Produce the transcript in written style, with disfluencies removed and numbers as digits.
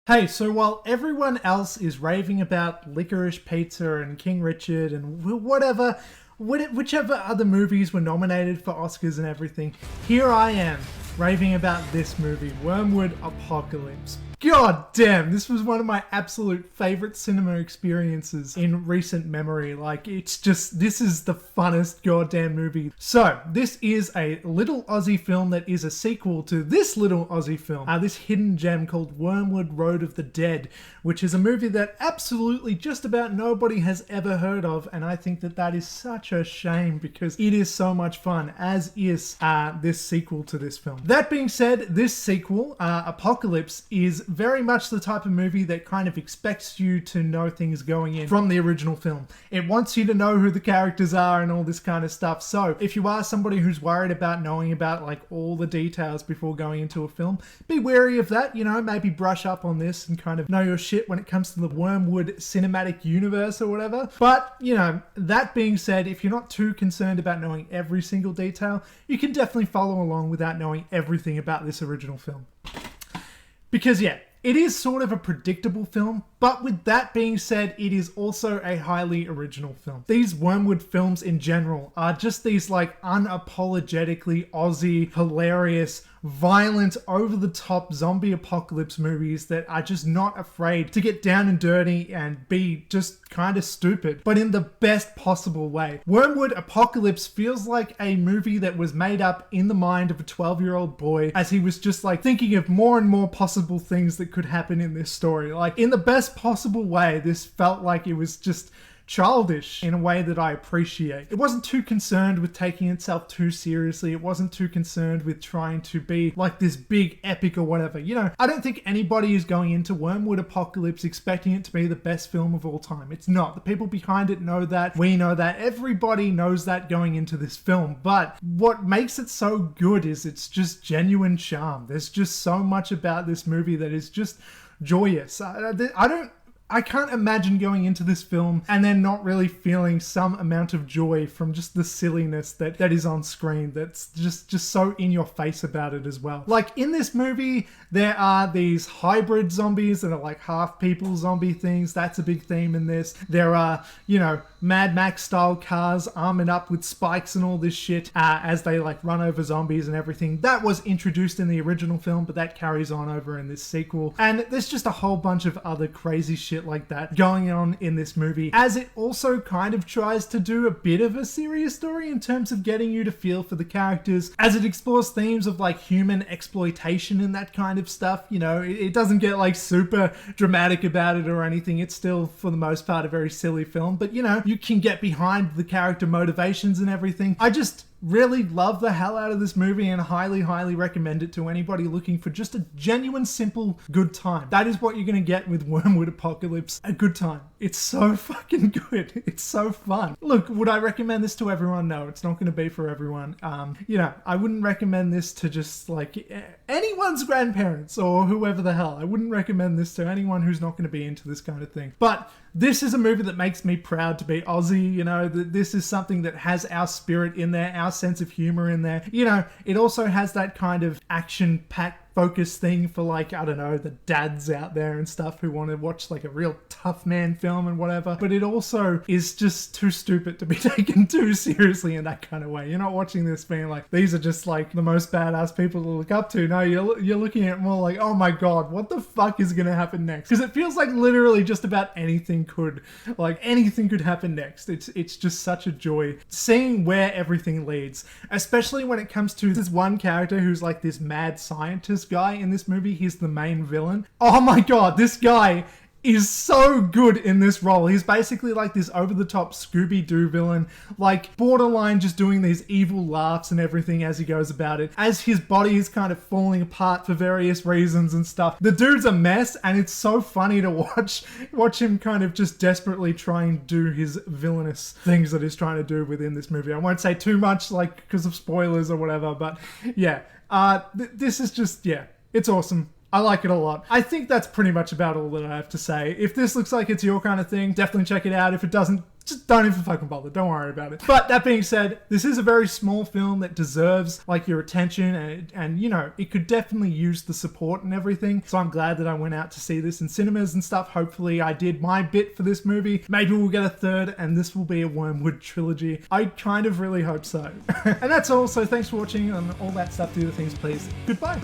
Hey, so while everyone else is raving about Licorice Pizza and King Richard and whichever other movies were nominated for Oscars and everything, here I am raving about this movie, Wyrmwood Apocalypse. God damn, this was one of my absolute favorite cinema experiences in recent memory. This is the funnest goddamn movie. So, this is a little Aussie film that is a sequel to this little Aussie film, this hidden gem called Wyrmwood Road of the Dead, which is a movie that absolutely just about nobody has ever heard of, and I think that that is such a shame because it is so much fun, as is this sequel to this film. That being said, this sequel, Apocalypse, is very much the type of movie that kind of expects you to know things going in from the original film. It wants you to know who the characters are and all this kind of stuff. So if you are somebody who's worried about knowing about like all the details before going into a film, be wary of that, maybe brush up on this and kind of know your shit when it comes to the Wyrmwood cinematic universe or whatever. But, that being said, if you're not too concerned about knowing every single detail, you can definitely follow along without knowing everything about this original film. Because it is sort of a predictable film, but with that being said, it is also a highly original film. These Wyrmwood films in general are just these unapologetically Aussie, hilarious, violent, over-the-top zombie apocalypse movies that are just not afraid to get down and dirty and be just kind of stupid, but in the best possible way. Wyrmwood Apocalypse feels like a movie that was made up in the mind of a 12-year-old boy as he was just thinking of more and more possible things that could happen in this story. In the best possible way, this felt like it was just childish in a way that I appreciate. It wasn't too concerned with taking itself too seriously. It wasn't too concerned with trying to be like this big epic or whatever. I don't think anybody is going into Wyrmwood Apocalypse expecting it to be the best film of all time. It's not. The people behind it know that. We know that. Everybody knows that going into this film. But what makes it so good is it's just genuine charm. There's just so much about this movie that is just joyous. I can't imagine going into this film and then not really feeling some amount of joy from just the silliness that is on screen that's just so in your face about it as well. In this movie, there are these hybrid zombies that are half people zombie things. That's a big theme in this. There are, Mad Max style cars armored up with spikes and all this shit as they run over zombies and everything. That was introduced in the original film, but that carries on over in this sequel. And there's just a whole bunch of other crazy shit like that going on in this movie, as it also kind of tries to do a bit of a serious story in terms of getting you to feel for the characters, as it explores themes of human exploitation and that kind of stuff. It doesn't get super dramatic about it or anything. It's still for the most part a very silly film, but you can get behind the character motivations and everything. I just really love the hell out of this movie and highly recommend it to anybody looking for just a genuine, simple, good time. That is what you're going to get with Wyrmwood Apocalypse. A good time. It's so fucking good. It's so fun. Look, would I recommend this to everyone? No, it's not going to be for everyone. I wouldn't recommend this to just anyone's grandparents or whoever the hell. I wouldn't recommend this to anyone who's not going to be into this kind of thing. But this is a movie that makes me proud to be Aussie. This is something that has our spirit in there, our sense of humor in there. It also has that kind of action-packed focus thing for the dads out there and stuff who want to watch a real tough man film and whatever. But it also is just too stupid to be taken too seriously in that kind of way. You're not watching this being these are just the most badass people to look up to. No, you're looking at it more oh my god, what the fuck is gonna happen next? Because it feels literally just about anything could happen next. It's just such a joy seeing where everything leads, especially when it comes to this one character who's this mad scientist guy in this movie. He's the main villain. Oh my god, this guy is so good in this role. He's basically this over-the-top Scooby-Doo villain, borderline just doing these evil laughs and everything as he goes about it, as his body is kind of falling apart for various reasons and stuff. The dude's a mess, and it's so funny to watch him kind of just desperately try and do his villainous things that he's trying to do within this movie. I won't say too much, because of spoilers or whatever, but yeah. This is just, it's awesome. I like it a lot. I think that's pretty much about all that I have to say. If this looks like it's your kind of thing, definitely check it out. If it doesn't, just don't even fucking bother. Don't worry about it. But that being said, this is a very small film that deserves like your attention, and you know, it could definitely use the support and everything. So I'm glad that I went out to see this in cinemas and stuff. Hopefully I did my bit for this movie. Maybe we'll get a third and this will be a Wyrmwood trilogy. I kind of really hope so. And that's all. So thanks for watching and all that stuff. Do the things, please. Goodbye.